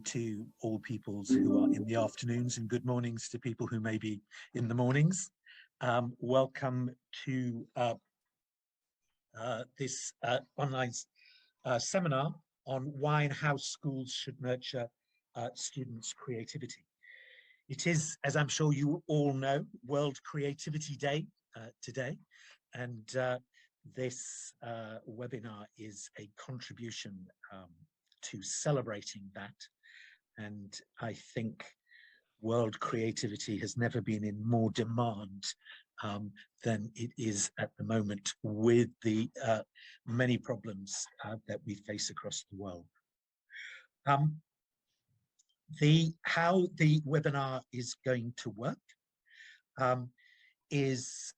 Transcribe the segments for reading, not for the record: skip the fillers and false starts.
to all peoples who are in the afternoons, and good mornings to people who may be in the mornings. Welcome to this online seminar on why and how schools should nurture students' creativity. It is, as I'm sure you all know, World Creativity Day today, and this webinar is a contribution to celebrating that. And I think world creativity has never been in more demand than it is at the moment, with the many problems that we face across the world. How the webinar is going to work is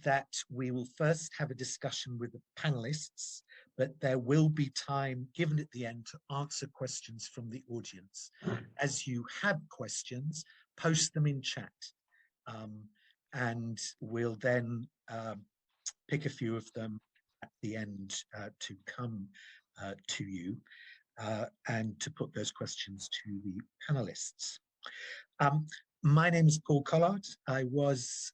that we will first have a discussion with the panelists, but there will be time given at the end to answer questions from the audience. As you have questions, post them in chat, and we'll then pick a few of them at the end to come to you and to put those questions to the panelists. My name is Paul Collard. I was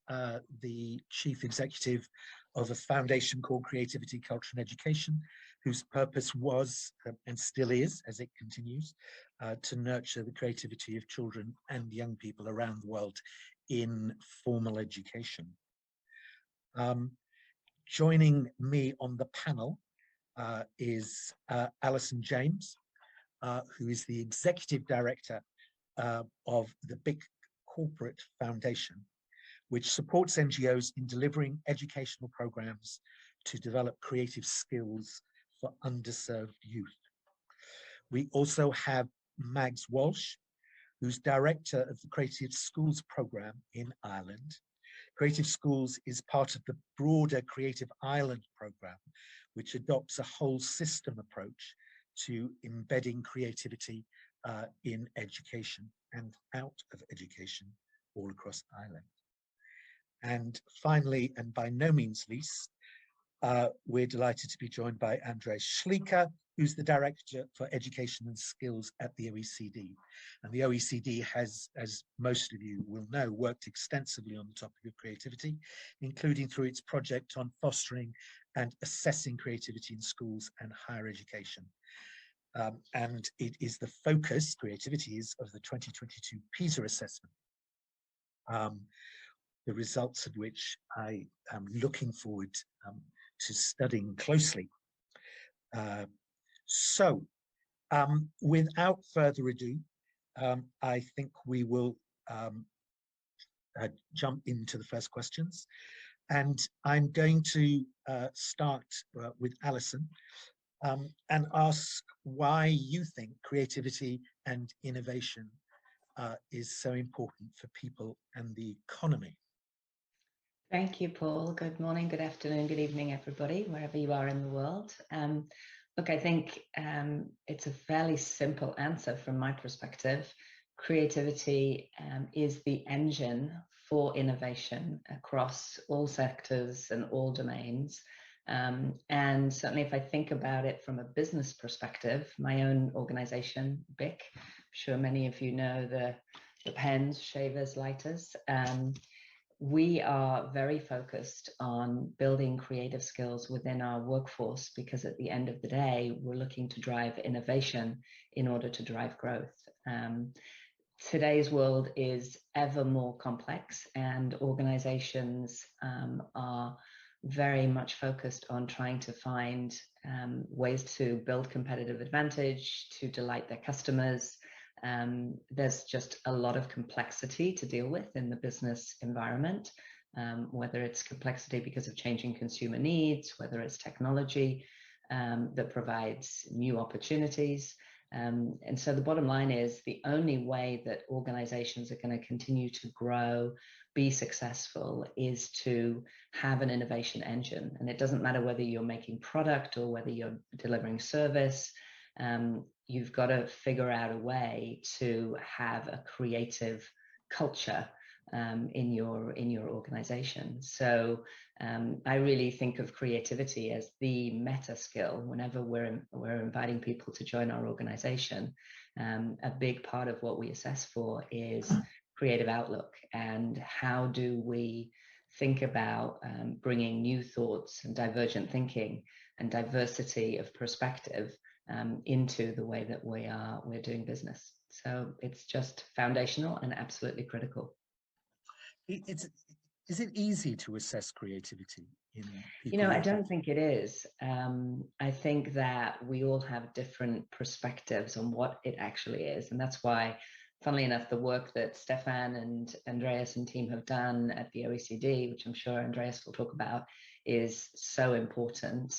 the chief executive of a foundation called Creativity, Culture and Education, whose purpose was, and still is, as it continues, to nurture the creativity of children and young people around the world in formal education. Joining me on the panel is Alison James, who is the executive director of the Big Corporate Foundation, which supports NGOs in delivering educational programs to develop creative skills for underserved youth. We also have Mags Walsh, who's director of the Creative Schools program in Ireland. Creative Schools is part of the broader Creative Ireland program, which adopts a whole system approach to embedding creativity in education and out of education all across Ireland. And finally, and by no means least, we're delighted to be joined by Andreas Schleicher, who's the Director for Education and Skills at the OECD. And the OECD has, as most of you will know, worked extensively on the topic of creativity, including through its project on fostering and assessing creativity in schools and higher education. And it is the focus, creativity is, of the 2022 PISA assessment, the results of which I am looking forward to studying closely. So, without further ado, I think we will jump into the first questions. And I'm going to start with Alison and ask why you think creativity and innovation is so important for people and the economy. Thank you, Paul. Good morning, good afternoon, good evening, everybody, wherever you are in the world. Look, I think it's a fairly simple answer from my perspective. Creativity is the engine for innovation across all sectors and all domains. And certainly if I think about it from a business perspective, my own organization, BIC, I'm sure many of you know the pens, shavers, lighters. We are very focused on building creative skills within our workforce, because at the end of the day, we're looking to drive innovation in order to drive growth. Today's world is ever more complex, and organizations are very much focused on trying to find ways to build competitive advantage, to delight their customers. There's just a lot of complexity to deal with in the business environment, whether it's complexity because of changing consumer needs, whether it's technology that provides new opportunities. And so the bottom line is, the only way that organizations are going to continue to grow, be successful, is to have an innovation engine. And it doesn't matter whether you're making product or whether you're delivering service. You've got to figure out a way to have a creative culture in your organization. So I really think of creativity as the meta skill whenever we're inviting people to join our organization, a big part of what we assess for is creative outlook, and how do we think about bringing new thoughts and divergent thinking and diversity of perspective into the way that we're doing business. So it's just foundational and absolutely critical. Is it easy to assess creativity in people? You know, I don't think it is. I think that we all have different perspectives on what it actually is. And that's why, funnily enough, the work that Stefan and Andreas and team have done at the OECD, which I'm sure Andreas will talk about, is so important.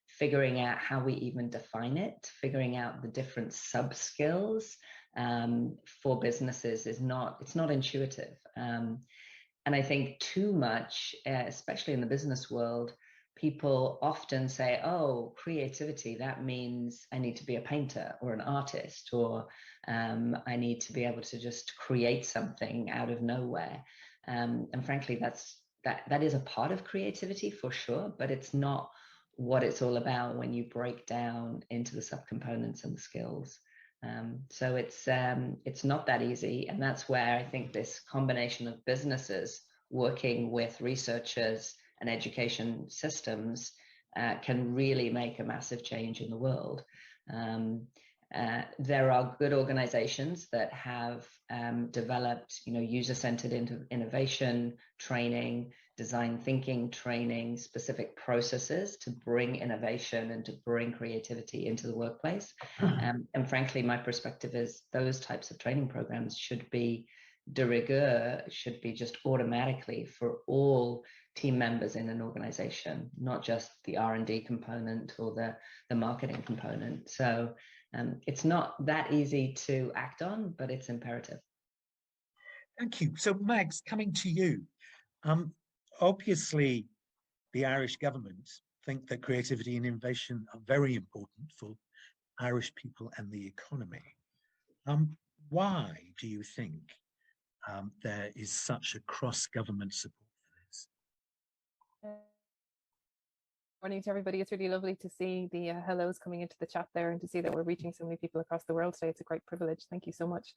Figuring out how we even define it, figuring out the different sub-skills for businesses it's not intuitive. And I think too much, especially in the business world, people often say, oh, creativity, that means I need to be a painter or an artist, or I need to be able to just create something out of nowhere. And frankly, that is a part of creativity for sure, but it's not what it's all about when you break down into the subcomponents and the skills. So it's not that easy, and that's where I think this combination of businesses working with researchers and education systems can really make a massive change in the world. There are good organizations that have developed, user-centered innovation training, design thinking training, specific processes to bring innovation and to bring creativity into the workplace. And frankly, my perspective is those types of training programs should be de rigueur, should be just automatically for all team members in an organization, not just the R&D component or the marketing component. So it's not that easy to act on, but it's imperative. Thank you. So Mags, coming to you. Obviously, the Irish government think that creativity and innovation are very important for Irish people and the economy. Why do you think there is such a cross-government support for this? Morning to everybody. It's really lovely to see the hellos coming into the chat there, and to see that we're reaching so many people across the world today. It's a great privilege. Thank you so much.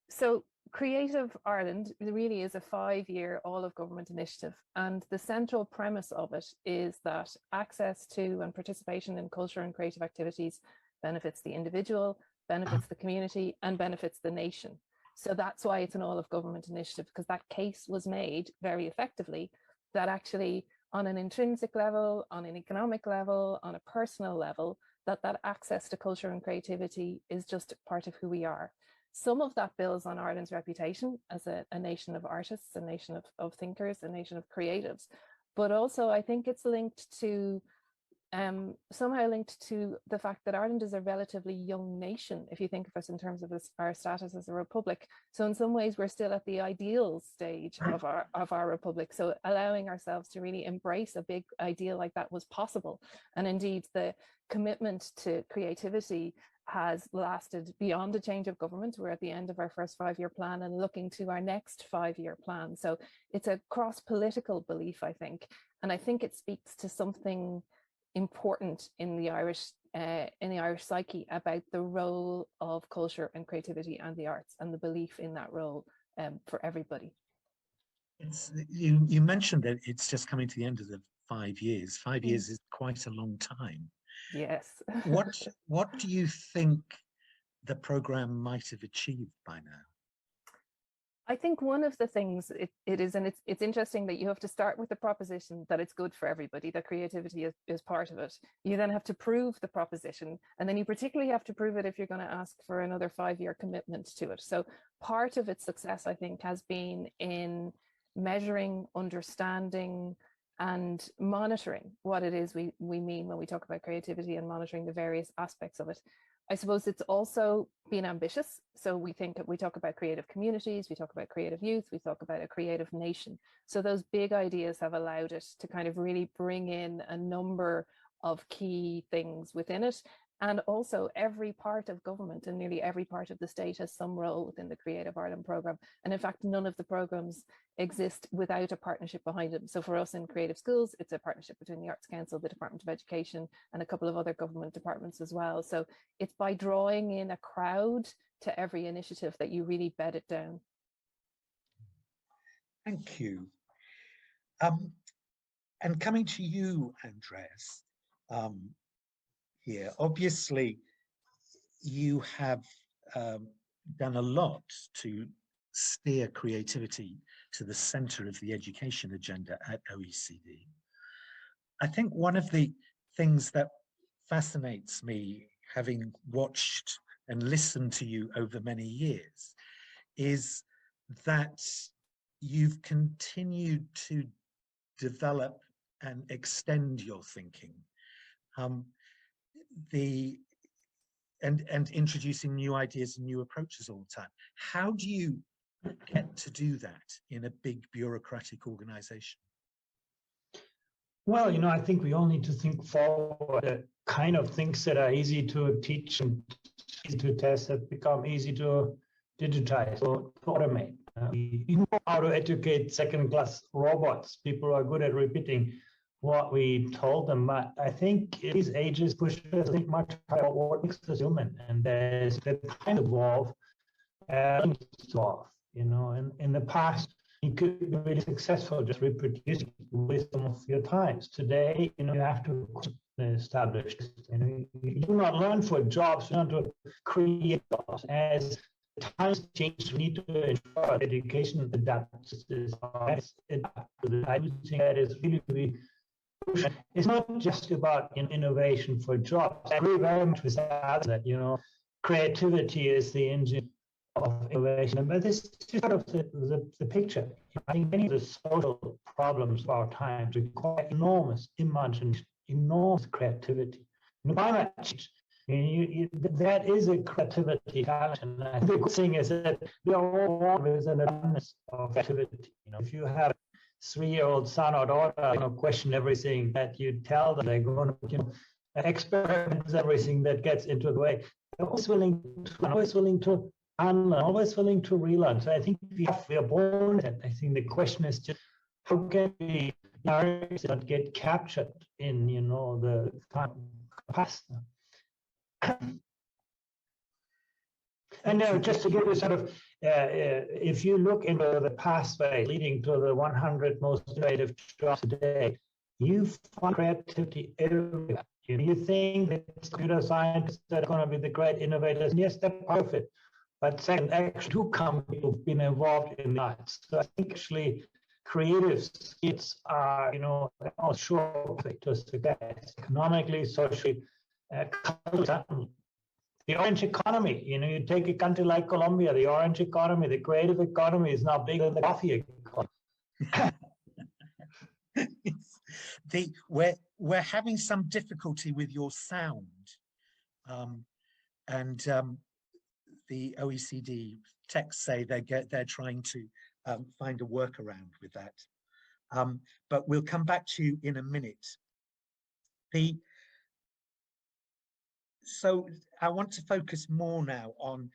So Creative Ireland really is a 5-year all-of-government initiative, and the central premise of it is that access to and participation in culture and creative activities benefits the individual, benefits the community, and benefits the nation. So that's why it's an all-of-government initiative, because that case was made very effectively that actually on an intrinsic level, on an economic level, on a personal level, that access to culture and creativity is just part of who we are. Some of that builds on Ireland's reputation as a nation of artists, a nation of thinkers, a nation of creatives. But also I think it's linked to, somehow linked to the fact that Ireland is a relatively young nation, if you think of us in terms of our status as a republic. So in some ways, we're still at the ideal stage of our republic. So allowing ourselves to really embrace a big ideal like that was possible. And indeed, the commitment to creativity has lasted beyond a change of government. We're at the end of our first 5-year plan and looking to our next 5-year plan. So it's a cross-political belief, I think. And I think it speaks to something important in the Irish psyche about the role of culture and creativity and the arts, and the belief in that role for everybody. You mentioned that it's just coming to the end of the 5 years. 5 years is quite a long time. Yes. What do you think the program might have achieved by now? I think one of the things it is, and it's interesting that you have to start with the proposition that it's good for everybody, that creativity is part of it. You then have to prove the proposition, and then you particularly have to prove it if you're going to ask for another 5-year commitment to it. So part of its success, I think, has been in measuring, understanding, and monitoring what it is we mean when we talk about creativity, and monitoring the various aspects of it. I suppose it's also been ambitious. So we talk about creative communities, we talk about creative youth, we talk about a creative nation. So those big ideas have allowed it to kind of really bring in a number of key things within it. And also every part of government and nearly every part of the state has some role within the Creative Ireland programme. And in fact, none of the programmes exist without a partnership behind them. So for us in Creative Schools, it's a partnership between the Arts Council, the Department of Education, and a couple of other government departments as well. So it's by drawing in a crowd to every initiative that you really bed it down. Thank you. And coming to you, Andreas, here, obviously you have done a lot to steer creativity to the center of the education agenda at OECD. I think one of the things that fascinates me, having watched and listened to you over many years, is that you've continued to develop and extend your thinking, and introducing new ideas and new approaches all the time. How do you get to do that in a big bureaucratic organization? Well, I think we all need to think forward. The kind of things that are easy to teach and easy to test have become easy to digitize or to automate. We know how to educate second-class robots. People are good at repeating what we told them, but I think these ages push us to think much higher what makes us human, and there's the time to evolve, and in the past, you could be really successful just reproducing the wisdom of your times. Today, you have to establish. You do not learn for jobs, you learn to create jobs. As times change, we need to ensure education adapts to the time. That is really it's not just about innovation for jobs. I agree very much with that. Creativity is the engine of innovation, but this is sort of the picture. I think many of the social problems of our times require enormous imagination, enormous creativity. Climate change, that is a creativity challenge, and I think the good thing is that we are all born with an abundance of creativity. If you have a 3-year-old son or daughter, question everything that you tell them, they're going to, experiment with everything that gets into the way. They're always willing to unlearn, always willing to relearn. So I think we are born with it. I think the question is just how can we not get captured in the past. And just to give you sort of, if you look into the pathway leading to the 100 most innovative jobs today, you find creativity everywhere. You think that computer scientists that are going to be the great innovators, and yes, that's part of it. But second, actually, two companies who've been involved in the arts. So I think actually creative skills are, sure to success economically, socially, culturally. The orange economy, you take a country like Colombia, the orange economy, the creative economy is now bigger than the coffee economy. We're having some difficulty with your sound, and the OECD texts say they're trying to find a workaround with that. But we'll come back to you in a minute. So I want to focus more now on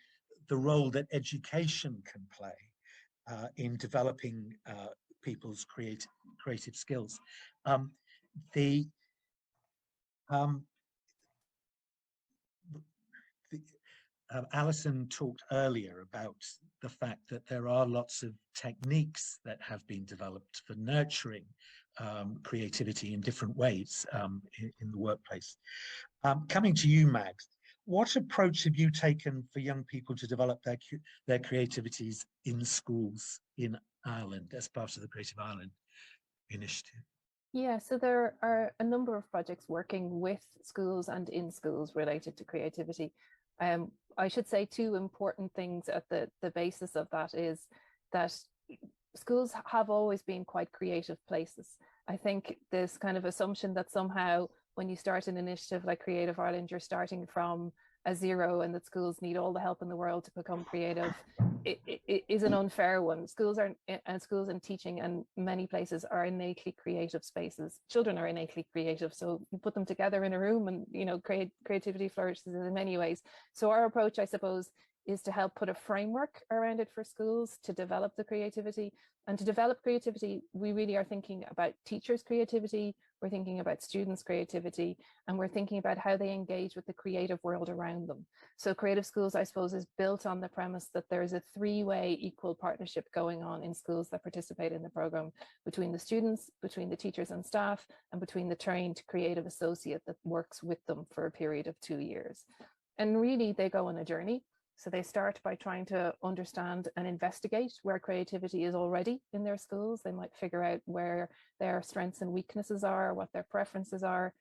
the role that education can play in developing people's creative skills. Alison talked earlier about the fact that there are lots of techniques that have been developed for nurturing creativity in different ways in the workplace. Coming to you, Mags, what approach have you taken for young people to develop their creativities in schools in Ireland as part of the Creative Ireland initiative? Yeah, so there are a number of projects working with schools and in schools related to creativity. I should say two important things at the basis of that is that schools have always been quite creative places. I think this kind of assumption that somehow when you start an initiative like Creative Ireland, you're starting from a zero and that schools need all the help in the world to become creative it is an unfair one. Schools and teaching and many places are innately creative spaces. Children are innately creative, so you put them together in a room and creativity flourishes in many ways. So our approach, I suppose, is to help put a framework around it for schools to develop the creativity. And to develop creativity, we really are thinking about teachers' creativity, we're thinking about students' creativity, and we're thinking about how they engage with the creative world around them. So Creative Schools, I suppose, is built on the premise that there is a three-way equal partnership going on in schools that participate in the program, between the students, between the teachers and staff, and between the trained creative associate that works with them for a period of 2 years. And really, they go on a journey. So they start by trying to understand and investigate where creativity is already in their schools. They might figure out where their strengths and weaknesses are, what their preferences are.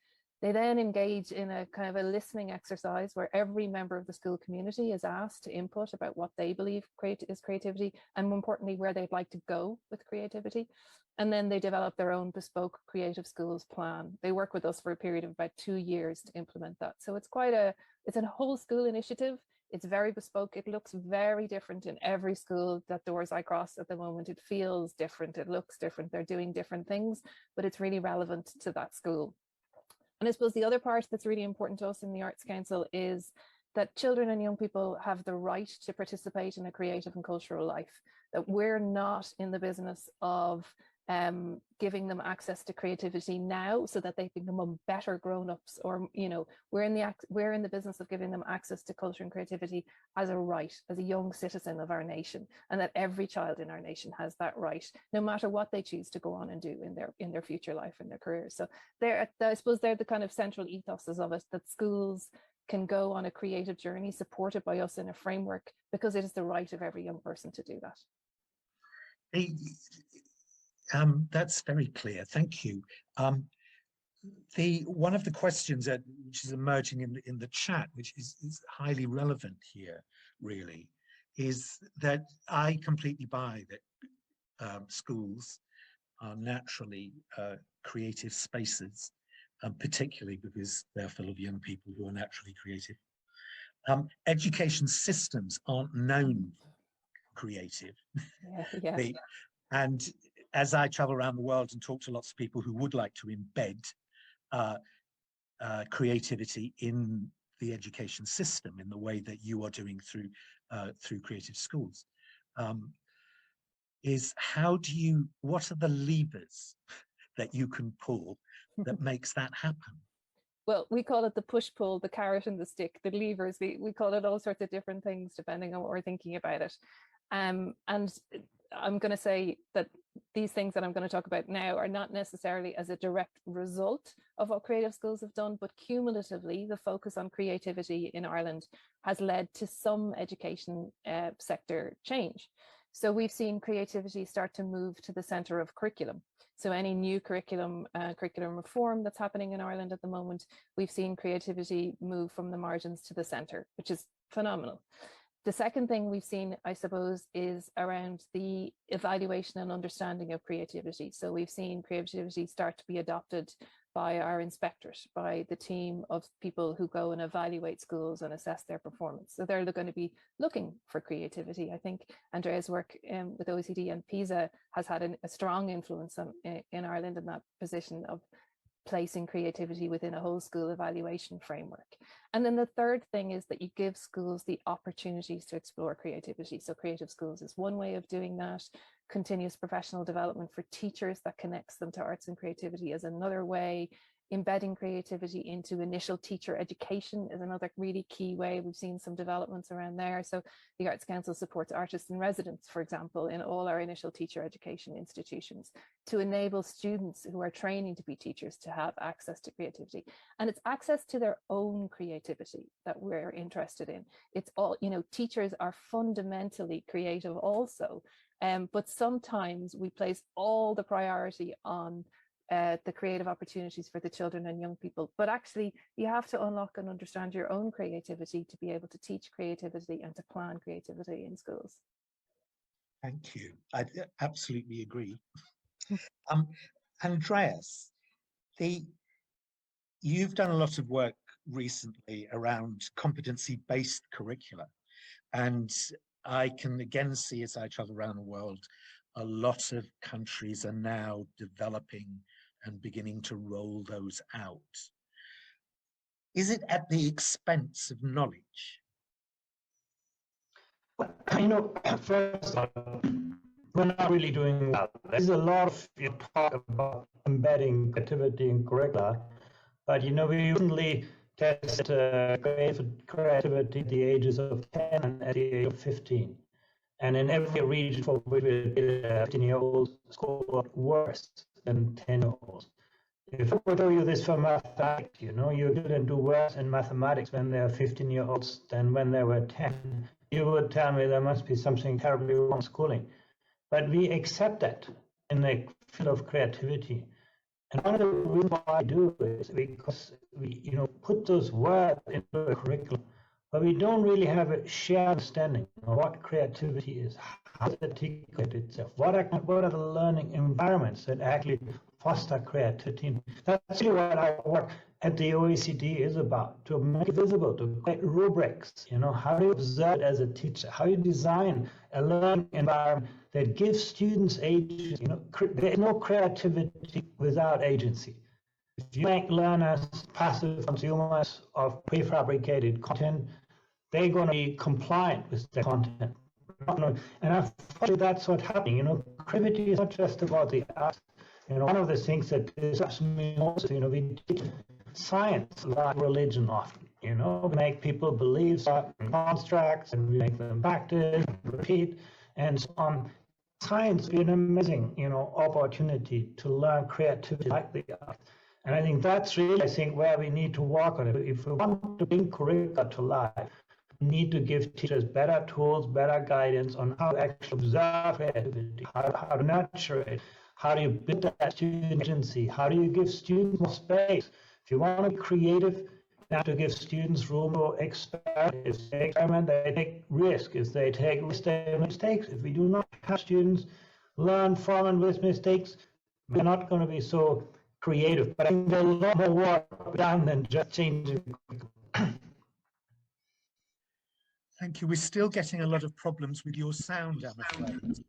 They then engage in a kind of a listening exercise where every member of the school community is asked to input about what they believe is creativity, and more importantly, where they'd like to go with creativity. And then they develop their own bespoke Creative Schools plan. They work with us for a period of about 2 years to implement that. So it's it's a whole school initiative. It's very bespoke. It looks very different in every school that doors I cross at the moment. It feels different. It looks different. They're doing different things, but it's really relevant to that school. And I suppose the other part that's really important to us in the Arts Council is that children and young people have the right to participate in a creative and cultural life, that we're not in the business of giving them access to creativity now so that they become better grown-ups, or we're in the business of giving them access to culture and creativity as a right, as a young citizen of our nation, and that every child in our nation has that right, no matter what they choose to go on and do in their future life and their careers. So I suppose they're the kind of central ethoses of it, that schools can go on a creative journey supported by us in a framework, because it is the right of every young person to do that. That's very clear. Thank you. One of the questions which is emerging in the chat, which is highly relevant here, really, is that I completely buy that schools are naturally creative spaces, particularly because they're full of young people who are naturally creative. Education systems aren't known creative. Yeah. And as I travel around the world and talk to lots of people who would like to embed creativity in the education system in the way that you are doing through Creative Schools, is what are the levers that you can pull that makes that happen? Well, we call it the push-pull, the carrot and the stick, the levers. We call it all sorts of different things depending on what we're thinking about it. And I'm going to say that these things that I'm going to talk about now are not necessarily as a direct result of what Creative Schools have done, but cumulatively, the focus on creativity in Ireland has led to some education sector change. So we've seen creativity start to move to the centre of curriculum. So any new curriculum reform that's happening in Ireland at the moment, we've seen creativity move from the margins to the centre, which is phenomenal. The second thing we've seen, I suppose, is around the evaluation and understanding of creativity. So we've seen creativity start to be adopted by our inspectorate, by the team of people who go and evaluate schools and assess their performance. So they're going to be looking for creativity. I think Andrea's work with OECD and PISA has had a strong influence in Ireland in that position of placing creativity within a whole school evaluation framework. And then the third thing is that you give schools the opportunities to explore creativity. So Creative Schools is one way of doing that. Continuous professional development for teachers that connects them to arts and creativity is another way. Embedding creativity into initial teacher education is another really key way. We've seen some developments around there. So the Arts Council supports artists in residence, for example, in all our initial teacher education institutions to enable students who are training to be teachers to have access to creativity. And it's access to their own creativity that we're interested in. It's all, teachers are fundamentally creative also, but sometimes we place all the priority on the creative opportunities for the children and young people. But actually, you have to unlock and understand your own creativity to be able to teach creativity and to plan creativity in schools. Thank you. I absolutely agree. Andreas, you've done a lot of work recently around competency-based curricula. And I can again see, as I travel around the world, a lot of countries are now developing and beginning to roll those out. Is it at the expense of knowledge? First of all, we're not really doing well. There's a lot of talk about embedding creativity in curricula, but we recently tested creativity at the ages of 10 and at the age of 15. And in every region for which we did, 15-year-olds scored worse than 10-year-olds. If I tell you this for mathematics, you didn't do worse in mathematics when they were 15-year-olds than when they were 10. You would tell me there must be something terribly wrong in schooling. But we accept that in the field of creativity. And one of the reasons why I do is because we, put those words into the curriculum, but we don't really have a shared understanding of what creativity is, how it articulates itself, what are the learning environments that actually foster creativity. That's really what our work at the OECD is about, to make it visible, to create rubrics. How do you observe it as a teacher? How do you design a learning environment that gives students agency? There's no creativity without agency. If you make learners passive consumers of prefabricated content, they're going to be compliant with the content. And unfortunately, that's what's happening. Creativity is not just about the arts. One of the things that disturbs me most, we teach science like religion often. We make people believe certain constructs and we make them practice, repeat, and so on. Science is an amazing, opportunity to learn creativity like the arts. And I think that's really, where we need to work on it. If we want to bring curricula to life, we need to give teachers better tools, better guidance on how to actually observe creativity, how to nurture it, how do you build that student agency, how do you give students more space. If you want to be creative, you have to give students room to experiment. If they experiment, they take risk. If they take risks, they make mistakes. If we do not have students learn from and with mistakes, we're not going to be so creative. But I think there's a lot more work done than just changing. Thank you. We're still getting a lot of problems with your sound, I'm afraid.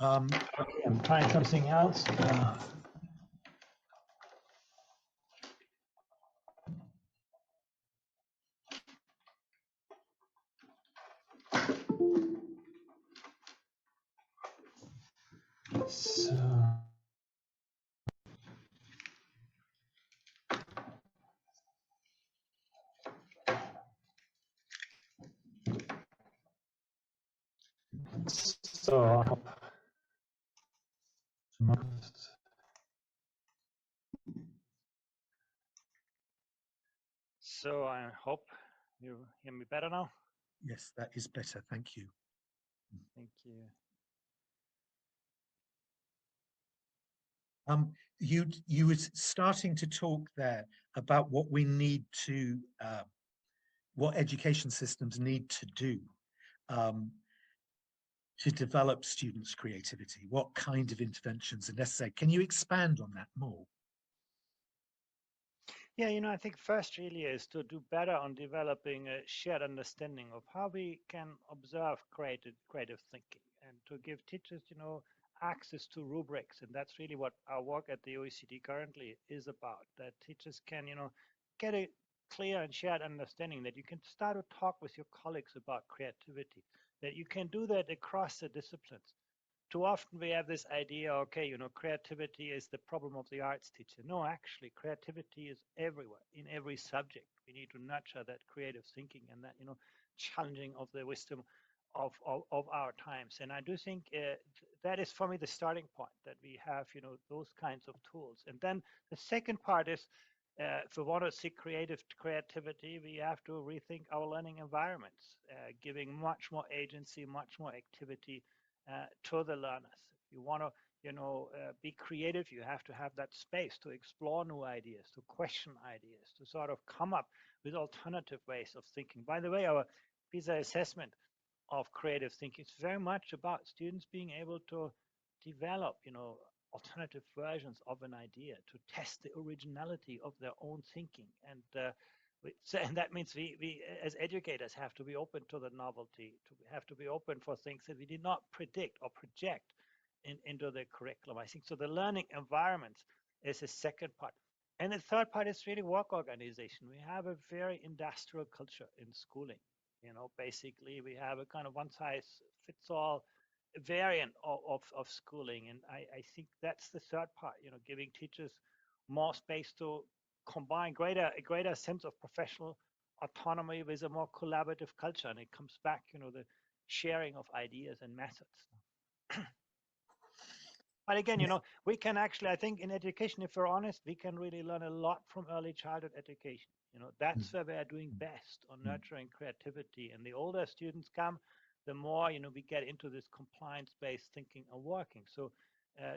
Okay, I'm trying something else. So I hope you hear me better now. Yes, that is better. Thank you. Thank you. You were starting to talk there about what we need to, what education systems need to do to develop students' creativity. What kind of interventions are necessary? Can you expand on that more? Yeah, I think first really is to do better on developing a shared understanding of how we can observe creative thinking and to give teachers, access to rubrics. And that's really what our work at the OECD currently is about, that teachers can, get a clear and shared understanding that you can start to talk with your colleagues about creativity, that you can do that across the disciplines. Too often we have this idea, okay, creativity is the problem of the arts teacher. No, actually, creativity is everywhere, in every subject. We need to nurture that creative thinking and that, challenging of the wisdom of our times. And I do think that is for me the starting point, that we have, those kinds of tools. And then the second part is, if we want to see creativity, we have to rethink our learning environments, giving much more agency, much more activity to the learners. If you want to, be creative, you have to have that space to explore new ideas, to question ideas, to sort of come up with alternative ways of thinking. By the way, our PISA assessment of creative thinking is very much about students being able to develop, alternative versions of an idea, to test the originality of their own thinking. And And that means we as educators have to be open to the novelty, have to be open for things that we did not predict or project into the curriculum. I think so. The learning environments is the second part. And the third part is really work organization. We have a very industrial culture in schooling. Basically we have a kind of one size fits all variant of schooling. And I think that's the third part, giving teachers more space to combine a greater sense of professional autonomy with a more collaborative culture. And it comes back, the sharing of ideas and methods. But again, we can actually, I think in education, if we're honest, we can really learn a lot from early childhood education. That's where we are doing best on nurturing creativity. And the older students come, the more, we get into this compliance-based thinking and working. So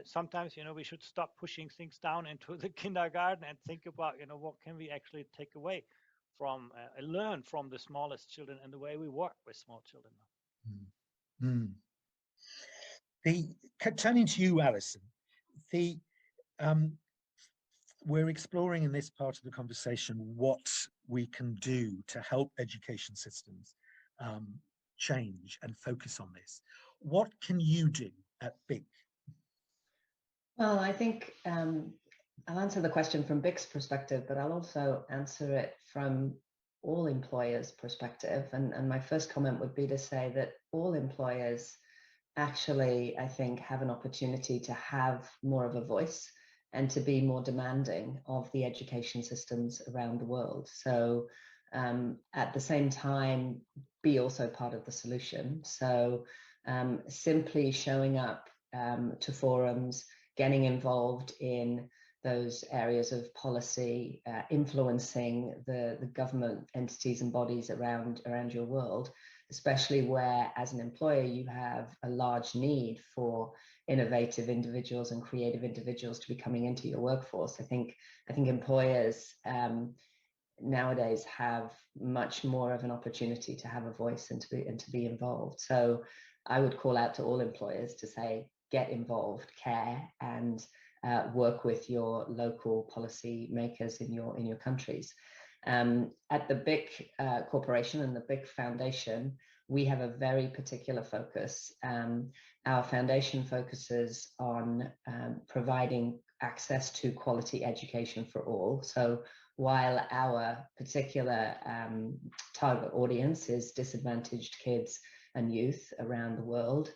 sometimes, we should stop pushing things down into the kindergarten and think about, what can we actually take away from, learn from the smallest children and the way we work with small children. Turning to you, Alison, we're exploring in this part of the conversation what we can do to help education systems change and focus on this. What can you do at BIC? Well, I think I'll answer the question from BIC's perspective, but I'll also answer it from all employers' perspective. And my first comment would be to say that all employers actually, I think, have an opportunity to have more of a voice and to be more demanding of the education systems around the world. So at the same time, be also part of the solution. So simply showing up to forums, getting involved in those areas of policy, influencing the government entities and bodies around your world, especially where as an employer you have a large need for innovative individuals and creative individuals to be coming into your workforce. I think employers nowadays have much more of an opportunity to have a voice and to be involved. So I would call out to all employers to say, get involved, care, and work with your local policy makers in your countries. At the BIC Corporation and the BIC Foundation, we have a very particular focus. Our foundation focuses on providing access to quality education for all. So while our particular target audience is disadvantaged kids and youth around the world,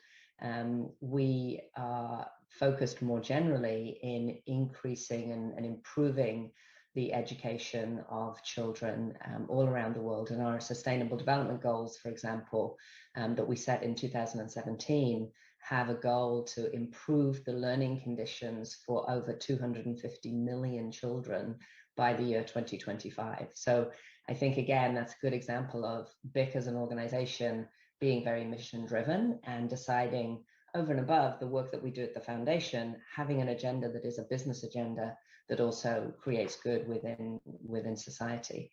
we are focused more generally in increasing and improving the education of children all around the world. And our Sustainable Development Goals, for example, that we set in 2017, have a goal to improve the learning conditions for over 250 million children by the year 2025. So I think, again, that's a good example of BIC as an organization being very mission driven and deciding over and above the work that we do at the foundation, having an agenda that is a business agenda that also creates good within society.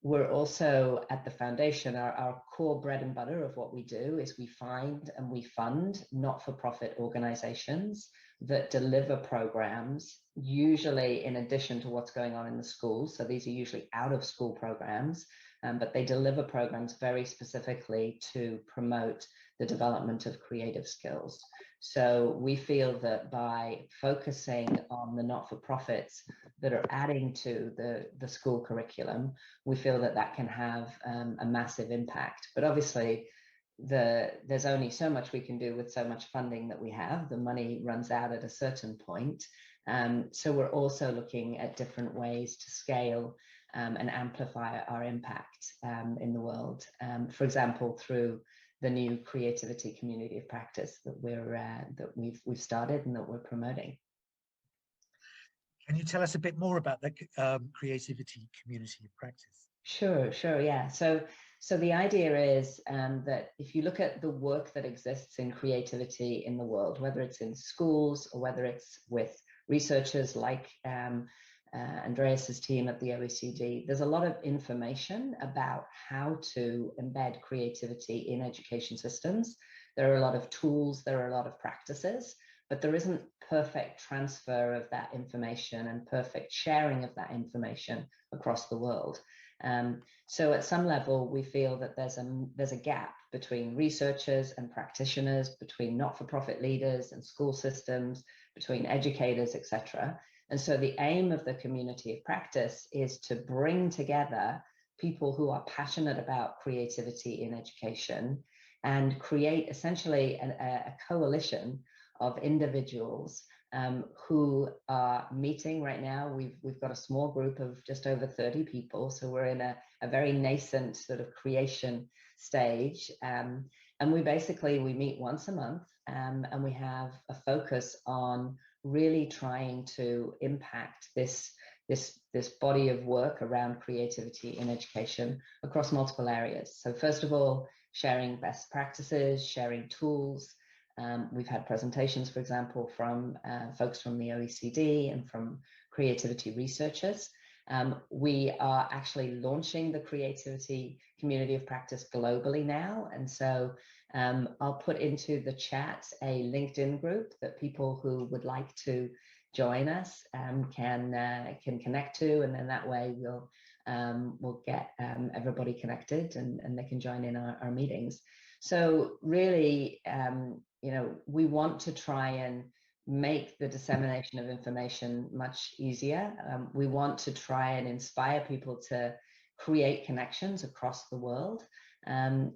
We're also at the foundation, our core bread and butter of what we do is we find and we fund not-for-profit organizations that deliver programs, usually in addition to what's going on in the schools. So these are usually out of school programs, but they deliver programs very specifically to promote the development of creative skills. So we feel that by focusing on the not-for-profits that are adding to the school curriculum, we feel that that can have a massive impact. But obviously, there's only so much we can do with so much funding that we have. The money runs out at a certain point. So we're also looking at different ways to scale and amplify our impact in the world. For example, through the new creativity community of practice that we've started and that we're promoting. Can you tell us a bit more about the creativity community of practice? Sure, yeah. So the idea is that if you look at the work that exists in creativity in the world, whether it's in schools or whether it's with researchers like Andreas's team at the OECD, there's a lot of information about how to embed creativity in education systems. There are a lot of tools, there are a lot of practices, but there isn't perfect transfer of that information and perfect sharing of that information across the world. So at some level, we feel that there's a gap between researchers and practitioners, between not-for-profit leaders and school systems, between educators, etc. And so the aim of the community of practice is to bring together people who are passionate about creativity in education and create essentially a coalition of individuals who are meeting right now. We've got a small group of just over 30 people, so we're in a very nascent sort of creation stage. And we meet once a month, and we have a focus on really trying to impact this body of work around creativity in education across multiple areas. So first of all, sharing best practices, sharing tools. We've had presentations, for example, from folks from the OECD and from creativity researchers. We are actually launching the creativity community of practice globally now. And so I'll put into the chat a LinkedIn group that people who would like to join us can connect to, and then that way we'll get everybody connected and they can join in our meetings. So really, we want to try and make the dissemination of information much easier. We want to try and inspire people to create connections across the world. And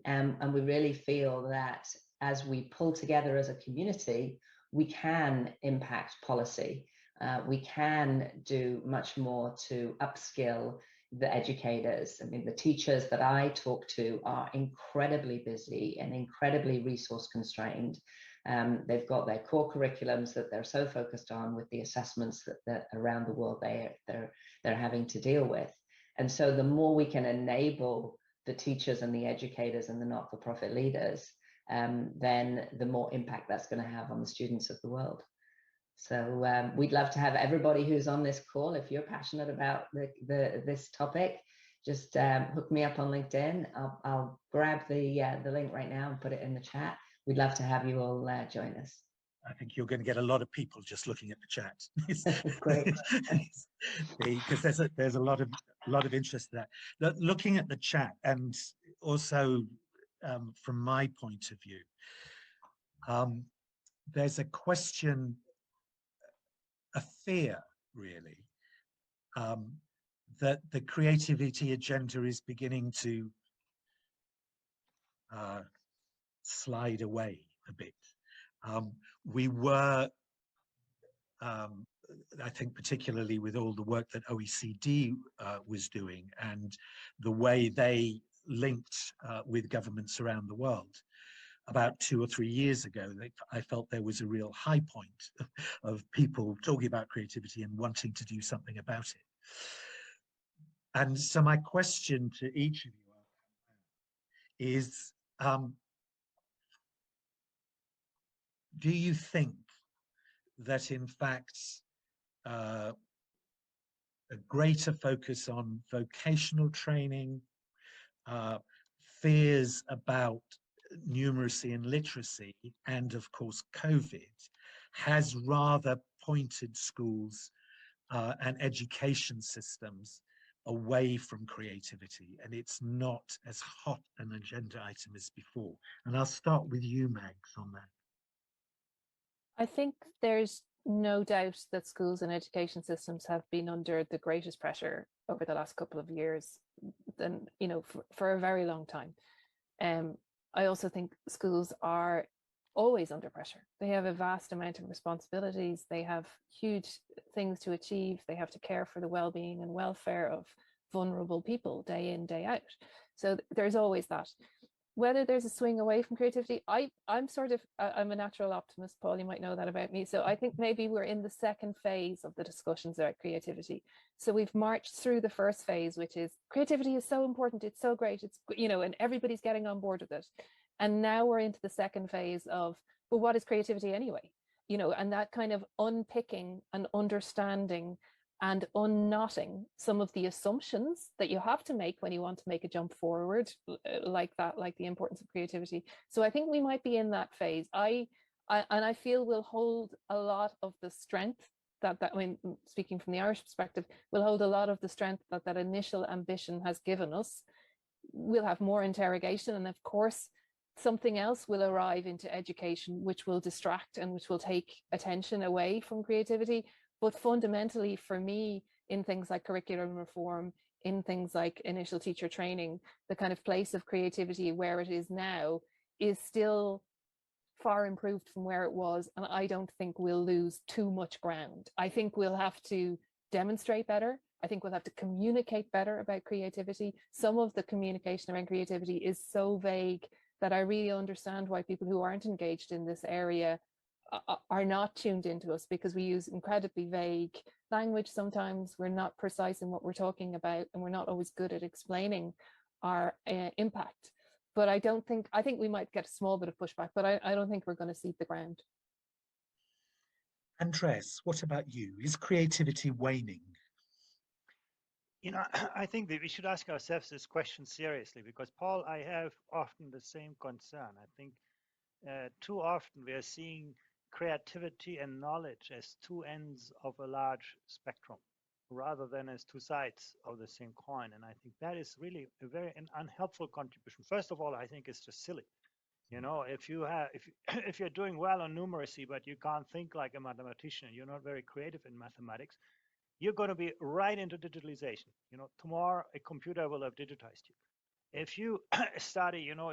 we really feel that as we pull together as a community, we can impact policy. We can do much more to upskill the educators. I mean, the teachers that I talk to are incredibly busy and incredibly resource constrained. They've got their core curriculums that they're so focused on with the assessments that around the world they're having to deal with. And so the more we can enable the teachers and the educators and the not-for-profit leaders, then the more impact that's going to have on the students of the world. So we'd love to have everybody who's on this call. If you're passionate about this topic, just hook me up on LinkedIn. I'll grab the link right now and put it in the chat. We'd love to have you all join us. I think you're going to get a lot of people just looking at the chat. Great. Because there's a lot of interest there. Looking at the chat, and also from my point of view, there's a question, a fear really, that the creativity agenda is beginning to slide away a bit. We were, I think, particularly with all the work that OECD was doing and the way they linked with governments around the world. About 2 or 3 years ago, I felt there was a real high point of people talking about creativity and wanting to do something about it. And so my question to each of you is, do you think that in fact a greater focus on vocational training, fears about numeracy and literacy, and of course COVID, has rather pointed schools and education systems away from creativity, and it's not as hot an agenda item as before? And I'll start with you, Mags, on that. I think there's no doubt that schools and education systems have been under the greatest pressure over the last couple of years, than for a very long time. I also think schools are always under pressure. They have a vast amount of responsibilities. They have huge things to achieve. They have to care for the well-being and welfare of vulnerable people day in, day out. So there's always that. Whether there's a swing away from creativity, I'm a natural optimist, Paul, you might know that about me. So I think maybe we're in the second phase of the discussions about creativity. So we've marched through the first phase, which is creativity is so important, it's so great, it's, and everybody's getting on board with it. And now we're into the second phase of, well, what is creativity anyway? And that kind of unpicking and understanding and unknotting some of the assumptions that you have to make when you want to make a jump forward, like the importance of creativity. So I think we might be in that phase. I And I feel will hold a lot of the strength that I mean, speaking from the Irish perspective, will hold a lot of the strength that that initial ambition has given us. We'll have more interrogation, and of course, something else will arrive into education, which will distract and which will take attention away from creativity. But fundamentally, for me, in things like curriculum reform, in things like initial teacher training, the kind of place of creativity where it is now is still far improved from where it was, and I don't think we'll lose too much ground. I think we'll have to demonstrate better. I think we'll have to communicate better about creativity. Some of the communication around creativity is so vague that I really understand why people who aren't engaged in this area are not tuned into us, because we use incredibly vague language. Sometimes we're not precise in what we're talking about, and we're not always good at explaining our impact. But I think we might get a small bit of pushback, but I don't think we're going to cede the ground. Andreas, what about you? Is creativity waning? You know, I think that we should ask ourselves this question seriously, because Paul, I have often the same concern. I think too often we are seeing creativity and knowledge as two ends of a large spectrum, rather than as two sides of the same coin. And I think that is really a very unhelpful contribution. First of all, I think it's just silly. You know, if you're doing well on numeracy, but you can't think like a mathematician, you're not very creative in mathematics, you're going to be right into digitalization. You know, tomorrow a computer will have digitized you. If you study, you know,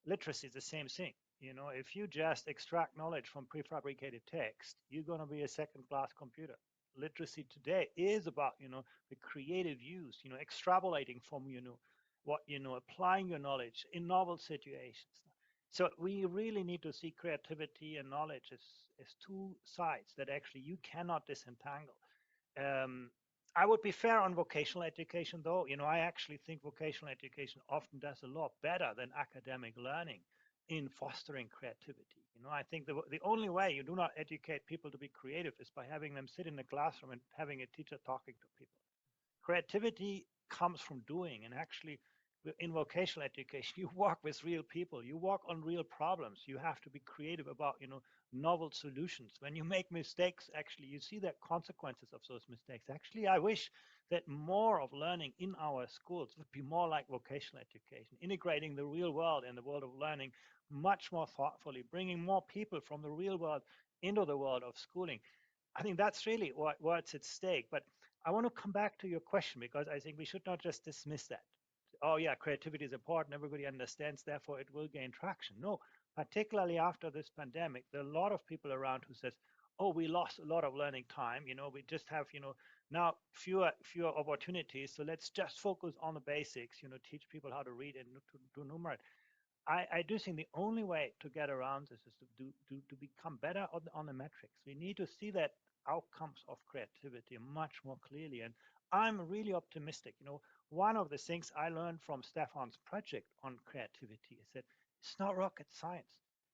literacy is the same thing. You know, if you just extract knowledge from prefabricated text, you're going to be a second-class computer. Literacy today is about, you know, the creative use, you know, extrapolating from, you know, what, you know, applying your knowledge in novel situations. So we really need to see creativity and knowledge as two sides that actually you cannot disentangle. I would be fair on vocational education, though. You know, I actually think vocational education often does a lot better than academic learning in fostering creativity. You know, I think the only way you do not educate people to be creative is by having them sit in the classroom and having a teacher talking to people. Creativity comes from doing, and actually in vocational education, you work with real people, you work on real problems. You have to be creative about, you know, novel solutions. When you make mistakes, actually, you see the consequences of those mistakes. Actually, I wish that more of learning in our schools would be more like vocational education, integrating the real world and the world of learning much more thoughtfully, bringing more people from the real world into the world of schooling. I think that's really what's at stake. But I want to come back to your question, because I think we should not just dismiss that. Oh yeah, creativity is important, everybody understands, therefore it will gain traction. No, particularly after this pandemic, there are a lot of people around who says, oh, we lost a lot of learning time, you know, we just have, you know, now fewer opportunities, so let's just focus on the basics, you know, teach people how to read and to do numerate. I do think the only way to get around this is to become better on the metrics. We need to see that outcomes of creativity much more clearly. And I'm really optimistic. You know, one of the things I learned from Stefan's project on creativity is that it's not rocket science.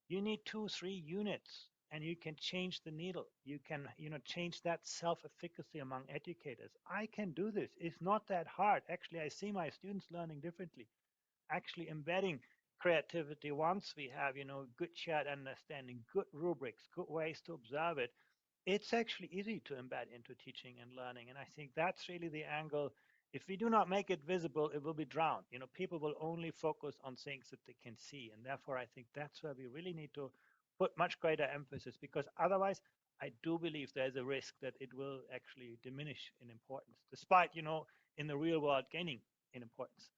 You need 2-3 units and you can change the needle. You can, you know, change that self-efficacy among educators. I can do this. It's not that hard. Actually, I see my students learning differently. Actually embedding creativity, once we have, you know, good shared understanding, good rubrics, good ways to observe it, it's actually easy to embed into teaching and learning. And I think that's really the angle. If we do not make it visible, it will be drowned. You know, people will only focus on things that they can see. And therefore, I think that's where we really need to put much greater emphasis, because otherwise, I do believe there's a risk that it will actually diminish in importance, despite, you know, in the real world gaining in importance.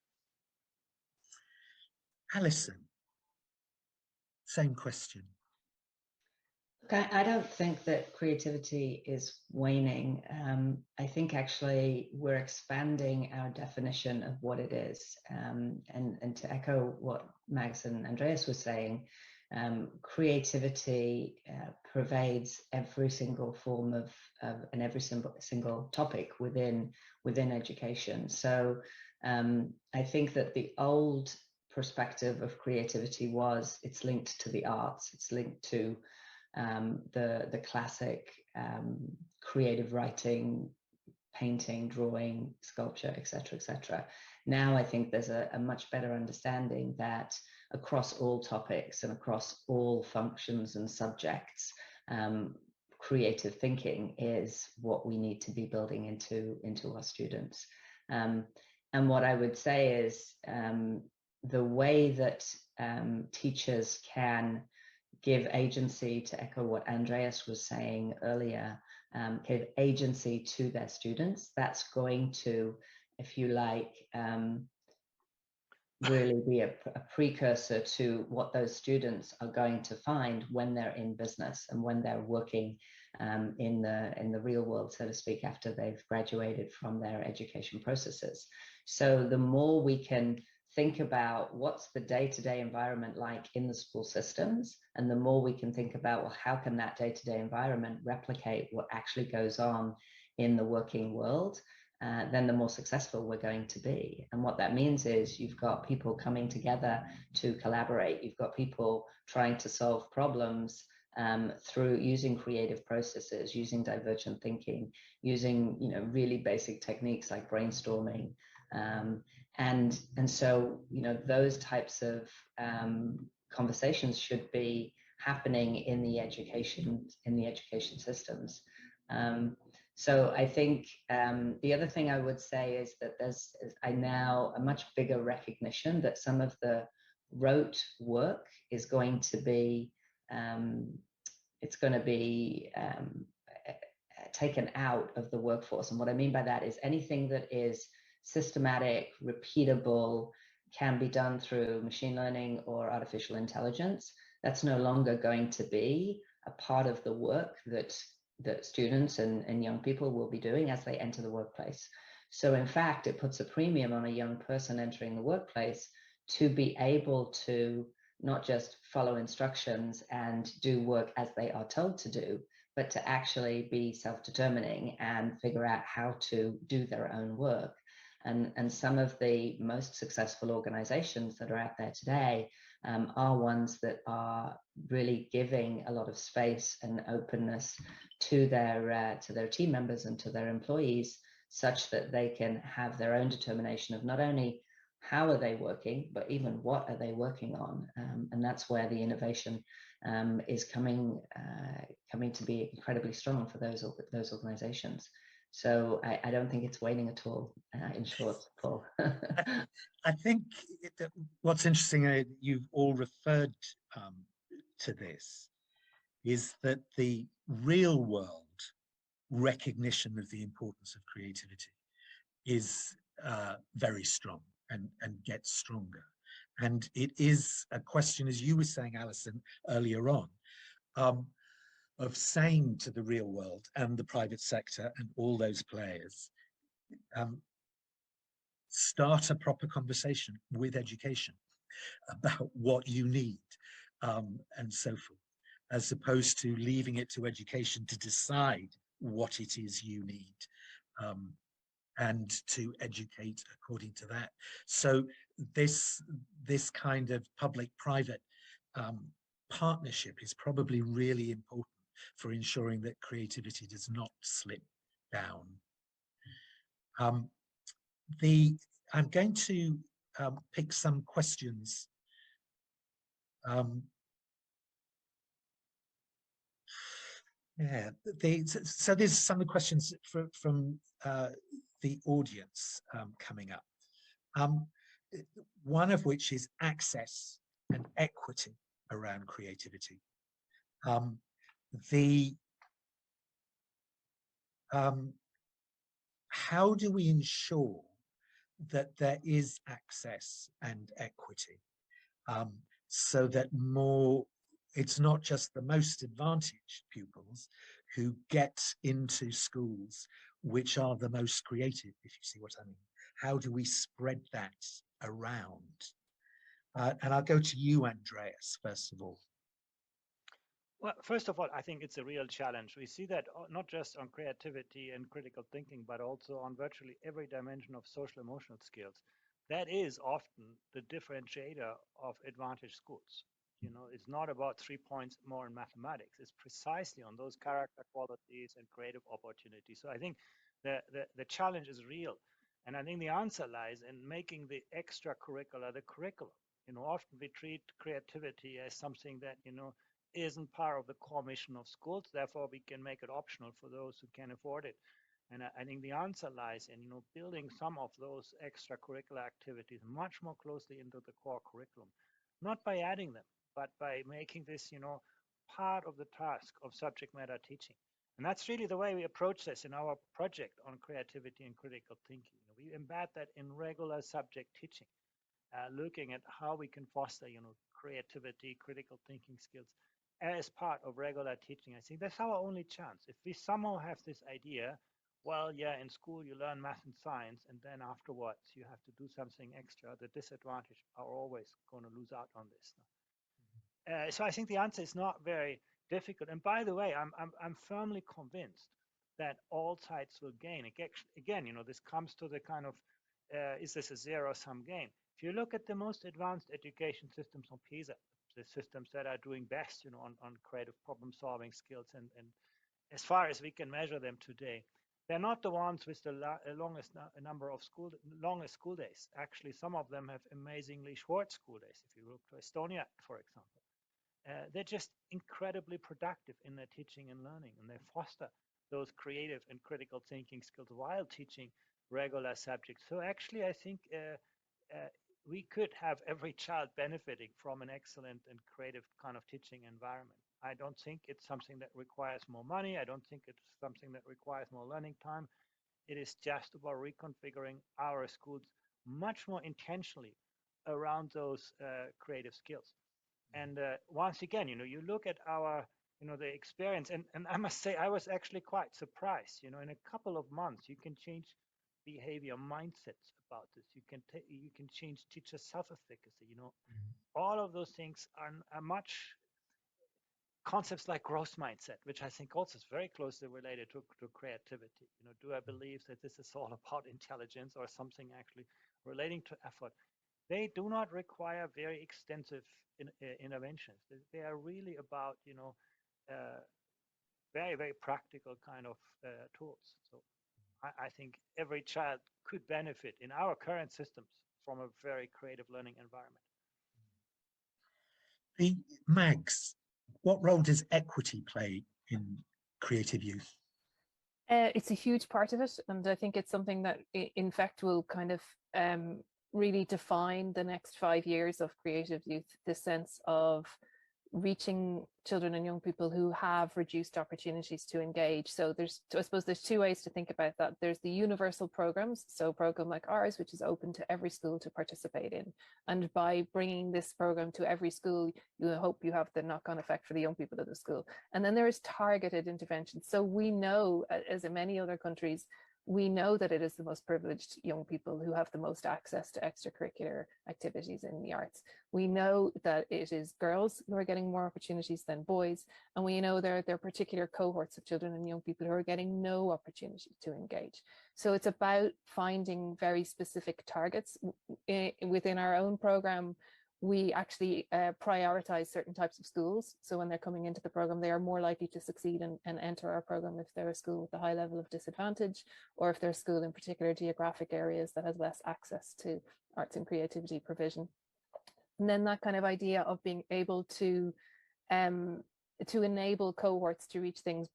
Alison, same question. I don't think that creativity is waning. I think actually we're expanding our definition of what it is. And to echo what Mags and Andreas were saying, creativity pervades every single form of and every single topic within education. So I think that the old perspective of creativity was it's linked to the arts, it's linked to the classic creative writing, painting, drawing, sculpture, etc., etc. Now I think there's a much better understanding that, across all topics and across all functions and subjects. Creative thinking is what we need to be building into our students. And what I would say is the way that teachers can give agency, to echo what Andreas was saying earlier, give agency to their students, that's going to, if you like, really be a precursor to what those students are going to find when they're in business and when they're working in the real world, so to speak, after they've graduated from their education processes. So the more we can think about what's the day-to-day environment like in the school systems, and the more we can think about, well, how can that day-to-day environment replicate what actually goes on in the working world, then the more successful we're going to be. And what that means is you've got people coming together to collaborate. You've got people trying to solve problems through using creative processes, using divergent thinking, using really basic techniques like brainstorming. And so those types of conversations should be happening in the education systems. So I think the other thing I would say is that there's now a much bigger recognition that some of the rote work is going to be taken out of the workforce. And what I mean by that is anything that is systematic, repeatable, can be done through machine learning or artificial intelligence. That's no longer going to be a part of the work that students and young people will be doing as they enter the workplace. So in fact, it puts a premium on a young person entering the workplace to be able to not just follow instructions and do work as they are told to do, but to actually be self-determining and figure out how to do their own work. And some of the most successful organizations that are out there today are ones that are really giving a lot of space and openness to their team members and to their employees, such that they can have their own determination of not only how are they working, but even what are they working on. And that's where the innovation is coming to be incredibly strong for those organizations. So I don't think it's waning at all, in short, Paul. I think what's interesting, you've all referred to this, is that the real world recognition of the importance of creativity is very strong and gets stronger. And it is a question, as you were saying, Alison, earlier on, of saying to the real world and the private sector and all those players, start a proper conversation with education about what you need and so forth, as opposed to leaving it to education to decide what it is you need and to educate according to that. So this kind of public-private partnership is probably really important for ensuring that creativity does not slip down. I'm going to pick some questions. So there's some of the questions from the audience coming up. One of which is access and equity around creativity. How do we ensure that there is access and equity so that it's not just the most advantaged pupils who get into schools which are the most creative, if you see what I mean? How do we spread that around? And I'll go to you, Andreas, first of all. Well, first of all, I think it's a real challenge. We see that not just on creativity and critical thinking, but also on virtually every dimension of social emotional skills. That is often the differentiator of advantaged schools. It's not about 3 points more in mathematics. It's precisely on those character qualities and creative opportunities. So I think the challenge is real. And I think the answer lies in making the extracurricular the curriculum. Often we treat creativity as something that, isn't part of the core mission of schools. Therefore, we can make it optional for those who can afford it. And I think the answer lies in, building some of those extracurricular activities much more closely into the core curriculum, not by adding them, but by making this, part of the task of subject matter teaching. And that's really the way we approach this in our project on creativity and critical thinking. We embed that in regular subject teaching, looking at how we can foster, creativity, critical thinking skills as part of regular teaching. I think that's our only chance. If we somehow have this idea, well, yeah, in school you learn math and science, and then afterwards you have to do something extra, the disadvantaged are always going to lose out on this. So I think the answer is not very difficult. And by the way, I'm firmly convinced that all sides will gain. Again, this comes to the kind of, is this a zero-sum game? If you look at the most advanced education systems on PISA, the systems that are doing best, on creative problem-solving skills, and as far as we can measure them today, they're not the ones with the longest number of longest school days. Actually, some of them have amazingly short school days. If you look to Estonia, for example, they're just incredibly productive in their teaching and learning, and they foster those creative and critical thinking skills while teaching regular subjects. So actually, I think we could have every child benefiting from an excellent and creative kind of teaching environment. I don't think it's something that requires more money. I don't think it's something that requires more learning time. It is just about reconfiguring our schools much more intentionally around those creative skills. And once again, you look at our, the experience, and I must say, I was actually quite surprised. In a couple of months, you can change behavior mindsets about this. You can change teacher self-efficacy. All of those things are much concepts like growth mindset, which I think also is very closely related to creativity. Do I believe that this is all about intelligence or something actually relating to effort? They do not require very extensive interventions. They are really about, very, very practical kind of tools. So I think every child could benefit in our current systems from a very creative learning environment. Mags, what role does equity play in creative youth? It's a huge part of it, and I think it's something that in fact will kind of really define the next 5 years of creative youth, this sense of reaching children and young people who have reduced opportunities to engage. So I suppose there's two ways to think about that. There's the universal programs, so a program like ours, which is open to every school to participate in. And by bringing this program to every school, you hope you have the knock-on effect for the young people of the school. And then there is targeted intervention. So we know, as in many other countries, we know that it is the most privileged young people who have the most access to extracurricular activities in the arts. We know that it is girls who are getting more opportunities than boys, and we know there are particular cohorts of children and young people who are getting no opportunity to engage. So it's about finding very specific targets. Within our own program, we actually prioritize certain types of schools. So when they're coming into the program, they are more likely to succeed and enter our program if they're a school with a high level of disadvantage, or if they're a school in particular geographic areas that has less access to arts and creativity provision. And then that kind of idea of being able to enable cohorts to reach things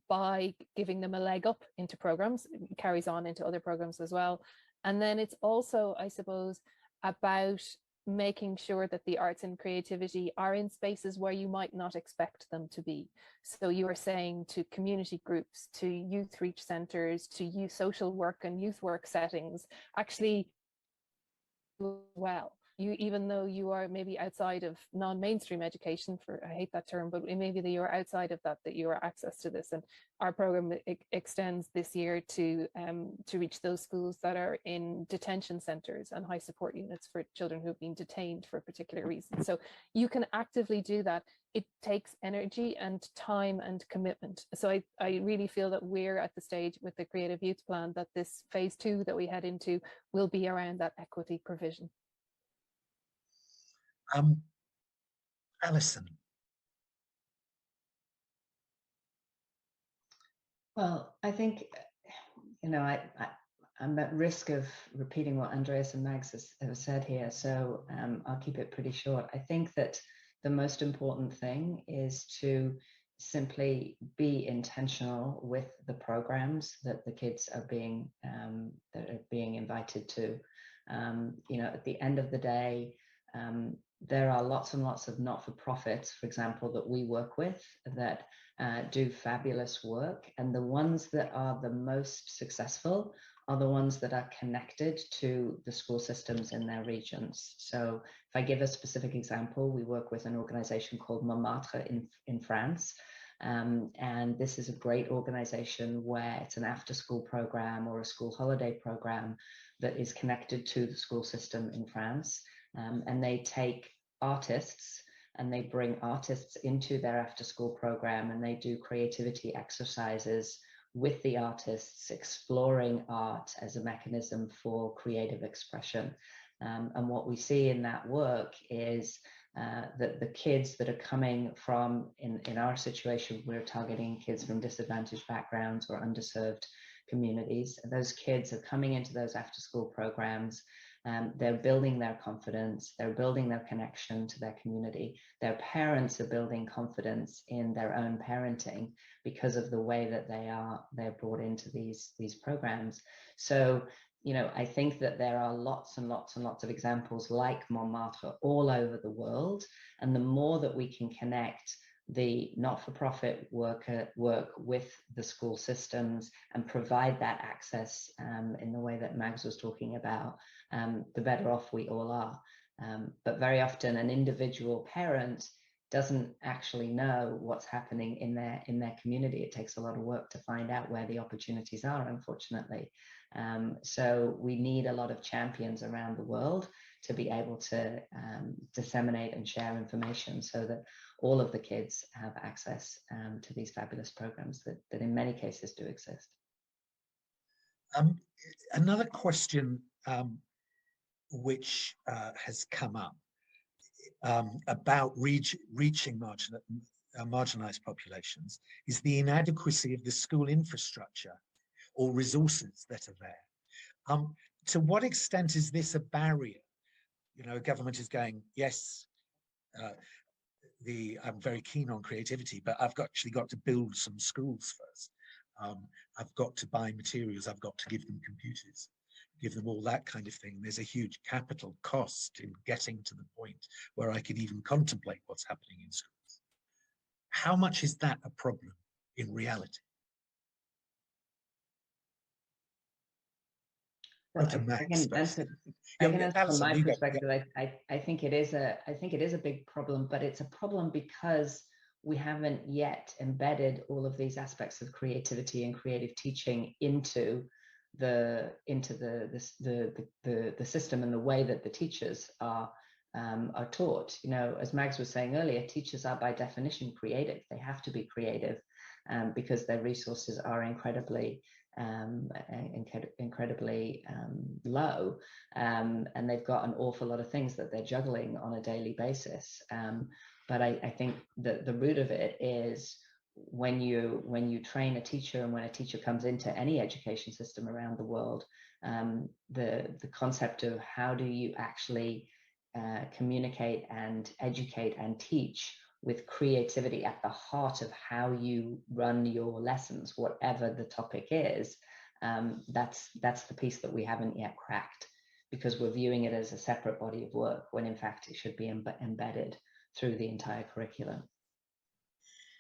by giving them a leg up into programs, it carries on into other programs as well. And then it's also, I suppose, about making sure that the arts and creativity are in spaces where you might not expect them to be. So you are saying to community groups, to youth reach centres, to youth social work and youth work settings, actually well. Even though you are maybe outside of non-mainstream education, I hate that term, but maybe that you're outside of that you are access to this. And our program extends this year to reach those schools that are in detention centres and high support units for children who have been detained for a particular reason. So you can actively do that. It takes energy and time and commitment. So I really feel that we're at the stage with the Creative Youth Plan that this phase 2 that we head into will be around that equity provision. Alison. Well, I think, I'm at risk of repeating what Andreas and Mags have said here, so I'll keep it pretty short. I think that the most important thing is to simply be intentional with the programs that the kids are being invited to. At the end of the day, there are lots and lots of not-for-profits, for example, that we work with that do fabulous work, and the ones that are the most successful are the ones that are connected to the school systems in their regions. So if I give a specific example, we work with an organization called Montmartre in France. And this is a great organization where it's an after-school program or a school holiday program that is connected to the school system in France. And they take artists and they bring artists into their after-school program, and they do creativity exercises with the artists, exploring art as a mechanism for creative expression. And what we see in that work is that the kids that are coming from, in our situation, we're targeting kids from disadvantaged backgrounds or underserved communities. Those kids are coming into those after-school programs. They're building their confidence, they're building their connection to their community. Their parents are building confidence in their own parenting because of the way that they're brought into these programs. So, I think that there are lots and lots and lots of examples like Montmartre all over the world. And the more that we can connect the not-for-profit work with the school systems and provide that access in the way that Mags was talking about, the better off we all are. But very often an individual parent doesn't actually know what's happening in their community. It takes a lot of work to find out where the opportunities are, unfortunately. So we need a lot of champions around the world to be able to disseminate and share information so that all of the kids have access to these fabulous programs that in many cases do exist. Another question which has come up about reaching marginalized populations is the inadequacy of the school infrastructure or resources that are there. To what extent is this a barrier? Government is going, yes, I'm very keen on creativity, but I've actually got to build some schools first. I've got to buy materials, I've got to give them computers, give them all that kind of thing. There's a huge capital cost in getting to the point where I could even contemplate what's happening in schools. How much is that a problem in reality? Well, I can answer from my perspective. I think it is a big problem, but it's a problem because we haven't yet embedded all of these aspects of creativity and creative teaching into the system and the way that the teachers are taught. As Mags was saying earlier, teachers are by definition creative. They have to be creative because their resources are incredibly low, and they've got an awful lot of things that they're juggling on a daily basis. But I think that the root of it is when you train a teacher, and when a teacher comes into any education system around the world, the concept of how do you actually communicate and educate and teach with creativity at the heart of how you run your lessons, whatever the topic is, that's the piece that we haven't yet cracked, because we're viewing it as a separate body of work when in fact it should be embedded through the entire curriculum.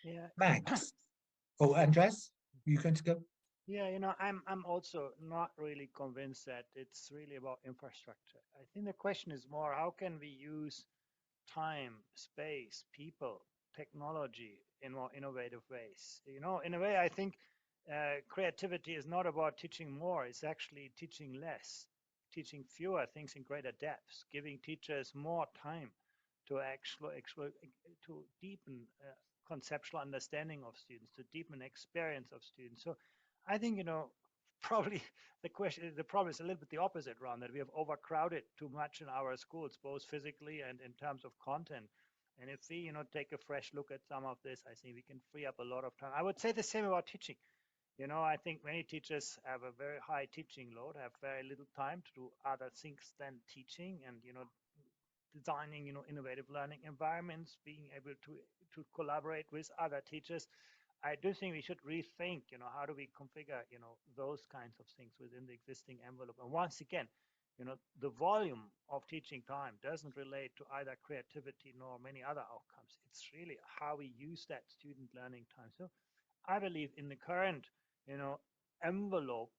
Yeah, Mags. Oh, Andreas, are you going to go? Yeah, I'm also not really convinced that it's really about infrastructure. I think the question is more, how can we use time, space, people, technology in more innovative ways? In a way, I think creativity is not about teaching more, it's actually teaching less, teaching fewer things in greater depths, giving teachers more time to actually to deepen conceptual understanding of students, to deepen experience of students. So I think, probably the problem is a little bit the opposite, Ron, that we have overcrowded too much in our schools, both physically and in terms of content. And if we, take a fresh look at some of this, I think we can free up a lot of time. I would say the same about teaching. You know, I think many teachers have a very high teaching load, have very little time to do other things than teaching, and designing innovative learning environments, being able to collaborate with other teachers. I do think we should rethink, how do we configure, those kinds of things within the existing envelope. And once again, the volume of teaching time doesn't relate to either creativity nor many other outcomes. It's really how we use that student learning time. So I believe in the current, envelope,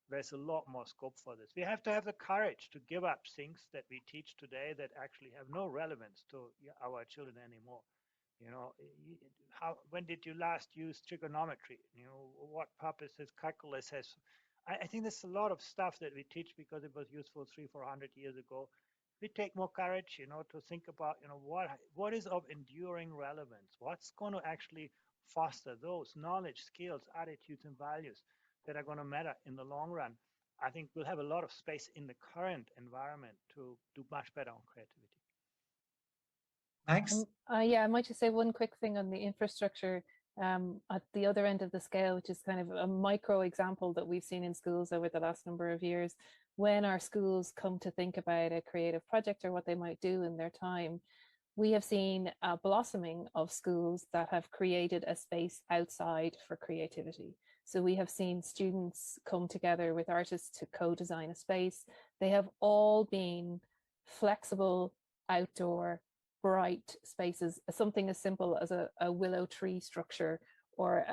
there's a lot more scope for this. We have to have the courage to give up things that we teach today that actually have no relevance to our children anymore. When did you last use trigonometry? What purposes calculus has? I think there's a lot of stuff that we teach because it was useful 300-400 years ago. We take more courage, to think about, what is of enduring relevance? What's going to actually foster those knowledge, skills, attitudes, and values that are going to matter in the long run? I think we'll have a lot of space in the current environment to do much better on creativity. Max? Yeah, I might just say one quick thing on the infrastructure at the other end of the scale, which is kind of a micro example that we've seen in schools over the last number of years. When our schools come to think about a creative project or what they might do in their time, we have seen a blossoming of schools that have created a space outside for creativity. So we have seen students come together with artists to co-design a space. They have all been flexible, outdoor, bright spaces, something as simple as a willow tree structure, or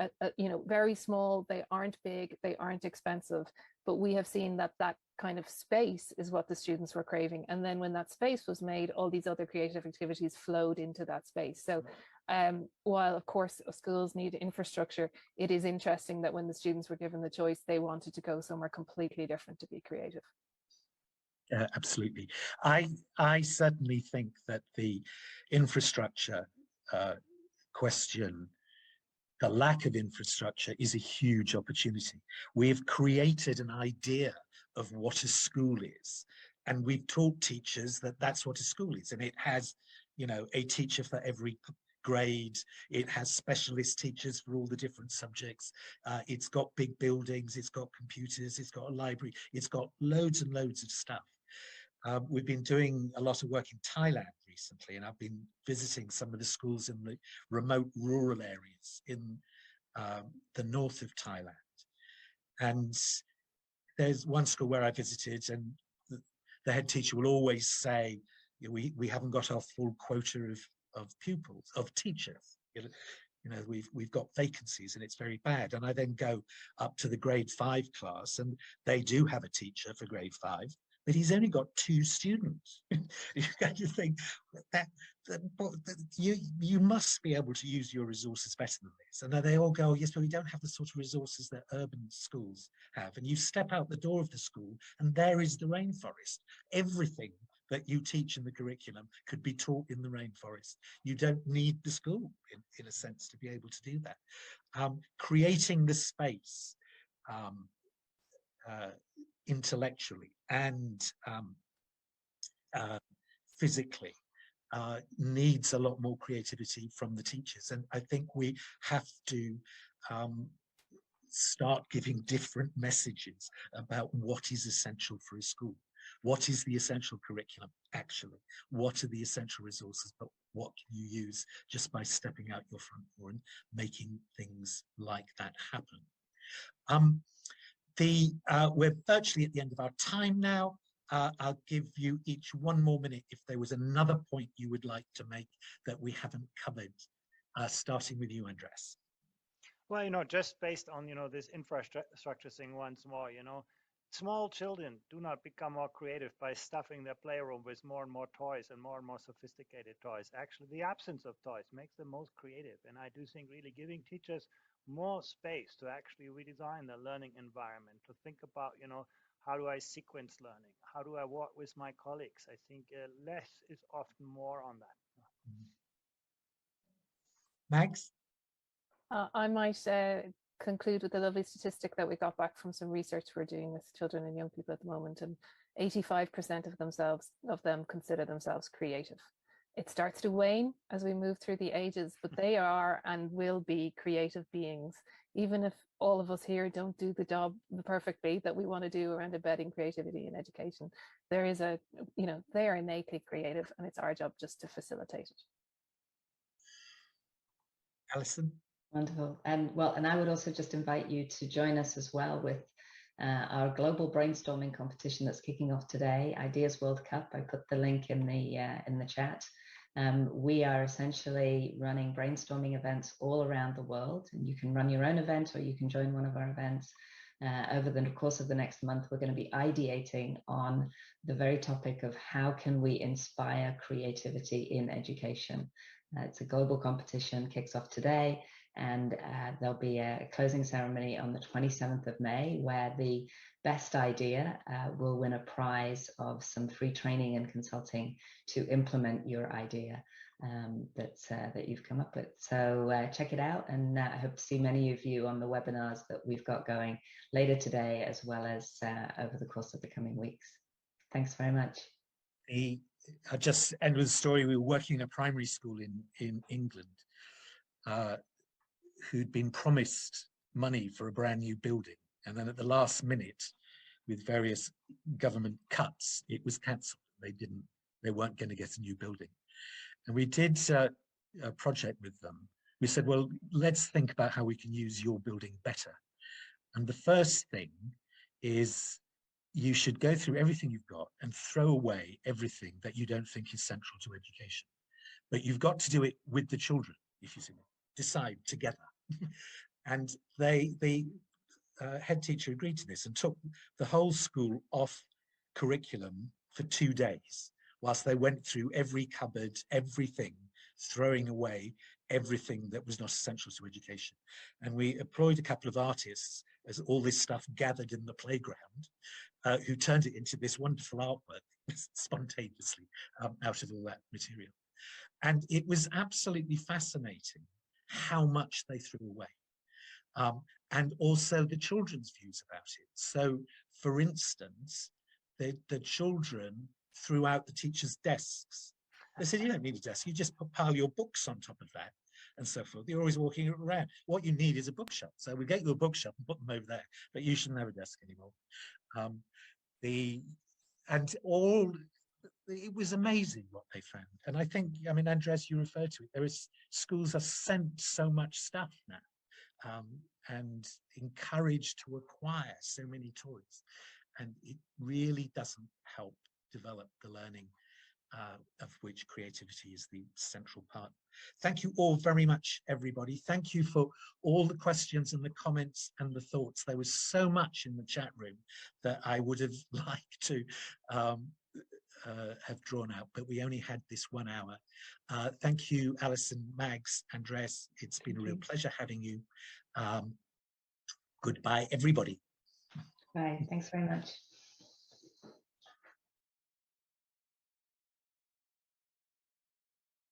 very small. They aren't big, they aren't expensive, but we have seen that kind of space is what the students were craving. And then when that space was made, all these other creative activities flowed into that space. So while of course schools need infrastructure, it is interesting that when the students were given the choice, they wanted to go somewhere completely different to be creative. Absolutely. I certainly think that the infrastructure question, the lack of infrastructure, is a huge opportunity. We've created an idea of what a school is, and we've taught teachers that that's what a school is, and it has, a teacher for every grade. It has specialist teachers for all the different subjects. It's got big buildings, it's got computers, it's got a library, it's got loads and loads of stuff. We've been doing a lot of work in Thailand recently, and I've been visiting some of the schools in the remote rural areas in the north of Thailand. And there's one school where I visited, and the head teacher will always say, we haven't got our full quota of pupils, of teachers. We've got vacancies and it's very bad. And I then go up to the grade 5 class, and they do have a teacher for grade 5, but he's only got 2 students. You think that you must be able to use your resources better than this. And then they all go, yes, but we don't have the sort of resources that urban schools have. And you step out the door of the school, and there is the rainforest. Everything that you teach in the curriculum could be taught in the rainforest. You don't need the school, in a sense, to be able to do that. Creating the space intellectually and physically needs a lot more creativity from the teachers. And I think we have to start giving different messages about what is essential for a school. What is the essential curriculum, actually? What are the essential resources, but what can you use just by stepping out your front door and making things like that happen? We're virtually at the end of our time now. I'll give you each 1 more minute if there was another point you would like to make that we haven't covered, starting with you, Andres. Well, just based on, this infrastructure thing once more, small children do not become more creative by stuffing their playroom with more and more toys and more sophisticated toys. Actually, the absence of toys makes them most creative. And I do think really giving teachers more space to actually redesign the learning environment, to think about, how do I sequence learning? How do I work with my colleagues? I think less is often more on that. Max? I might conclude with a lovely statistic that we got back from some research we're doing with children and young people at the moment, and 85% of them consider themselves creative. it starts to wane as we move through the ages, but they are and will be creative beings. Even if all of us here don't do the job, the perfect beat that we want to do around embedding creativity in education, there is a, they are innately creative, and it's our job just to facilitate it. Alison? Wonderful. And I would also just invite you to join us as well with our global brainstorming competition that's kicking off today, Ideas World Cup. I put the link in the chat. We are essentially running brainstorming events all around the world, and you can run your own event or you can join one of our events. Over the course of the next month, we're going to be ideating on the very topic of how can we inspire creativity in education. It's a global competition, kicks off today, and there'll be a closing ceremony on the 27th of May, where the best idea will win a prize of some free training and consulting to implement your idea that you've come up with. So check it out, and I hope to see many of you on the webinars that we've got going later today, as well as over the course of the coming weeks. Thanks very much. I'll just end with a story. We were working in a primary school in England who'd been promised money for a brand new building. And then at the last minute, with various government cuts, it was cancelled. They weren't going to get a new building. And we did a project with them. We said, well, let's think about how we can use your building better. And the first thing is you should go through everything you've got and throw away everything that you don't think is central to education. But you've got to do it with the children, if you see it. Decide together. And the head teacher agreed to this and took the whole school off curriculum for 2 days, whilst they went through every cupboard, everything, throwing away everything that was not essential to education. And we employed a couple of artists as all this stuff gathered in the playground, who turned it into this wonderful artwork spontaneously out of all that material. And it was absolutely fascinating how much they threw away. And also the children's views about it. So, for instance, the children threw out the teachers' desks. They said, you don't need a desk, you just pile your books on top of that, and so forth. You're always walking around. What you need is a bookshelf. So we get you a bookshelf and put them over there, but you shouldn't have a desk anymore. It was amazing what they found. And I think, I mean, Andres, you referred to it, schools are sent so much stuff now, and encouraged to acquire so many toys. And it really doesn't help develop the learning of which creativity is the central part. Thank you all very much, everybody. Thank you for all the questions and the comments and the thoughts. There was so much in the chat room that I would have liked to have drawn out, but we only had this 1 hour. Thank you, Alison, Mags, Andres. It's been a real pleasure having you. Goodbye, everybody. Bye. Thanks very much.